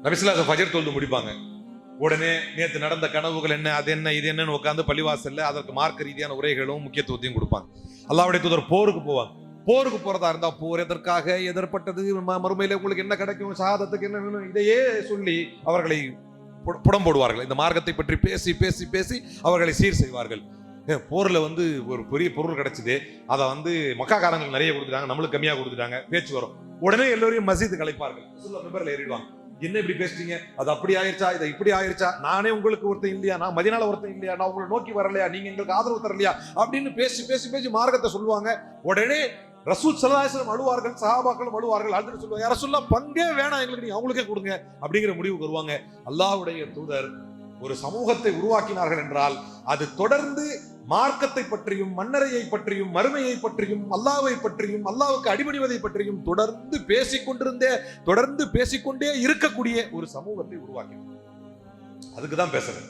நபிசுல்லாஹ் ஃபஜர் தொழுது முடிப்பாங்க. உடனே நேற்று நடந்த கனவுகள் என்ன, அது என்ன, இது என்னன்னு உட்காந்து பள்ளிவாசல்ல அதற்கு மார்க்க ரீதியான உரைகளும் முக்கியத்துவத்தையும் கொடுப்பாங்க. அல்லாஹ்வுடைய தூதர் போருக்கு போவாங்க. போருக்கு போறதா இருந்தா போர் எதற்காக, எதிர்பட்டது, மறுமையில உங்களுக்கு என்ன கிடைக்கும், ஷஹாதத்துக்கு என்ன வேணும், இதையே சொல்லி அவர்களை புடம் போடுவார்கள். இந்த மார்க்கத்தை பற்றி பேசி பேசி பேசி அவர்களை சீர் செய்வார்கள். போர்ல ஒரு பெரிய பொருள் கிடைச்சது, அதை மக்காக்காரங்களுக்கு நிறைய கொடுத்துட்டாங்க, நம்மளுக்கு கம்மியா கொடுத்துட்டாங்க, பேச்சு வரும். உடனே எல்லோரையும் மஸ்ஜிதுக்கு அழைப்பார்கள். மெம்பர்ல ஏறிடுவாங்க. என்ன இப்படி பேசுறீங்க, அது அப்படி ஆயிருச்சா, இதை இப்படி ஆயிருச்சா, நானே உங்களுக்கு ஒருத்தன் இல்லையா, நான் மதினால ஒருத்தன் இல்லையா, நான் உங்களை நோக்கி வரலையா, நீங்க எங்களுக்கு ஆதரவு தரலையா அப்படின்னு பேசி பேசி பேசி மார்க்கத்தை சொல்லுவாங்க. உடனே ரசூல் ஸல்லல்லாஹு அலைஹி வஸல்லம் அழுவார்கள், சஹாபாக்களும் அழுவார்கள். அழுது சொல்லுவாங்க, யா ரசூலல்லாஹ் பங்கே வேணாம் எங்களுக்கு, நீங்க அவங்களுக்கே கொடுங்க அப்படிங்கிற முடிவுக்கு வருவாங்க. அல்லாஹ்வுடைய தூதர் ஒரு சமூகத்தை உருவாக்கினார்கள் என்றால் அது தொடர்ந்து மார்க்கத்தை பற்றியும், மன்னரையை பற்றியும், மறுமையை பற்றியும், அல்லாஹ்வை பற்றியும், அல்லாஹ்வுக்கு அடிபணிவதை பற்றியும் தொடர்ந்து பேசிக்கொண்டே இருக்கக்கூடிய ஒரு சமூகத்தை உருவாக்கினார். அதுக்குதான் பேசுறேன்.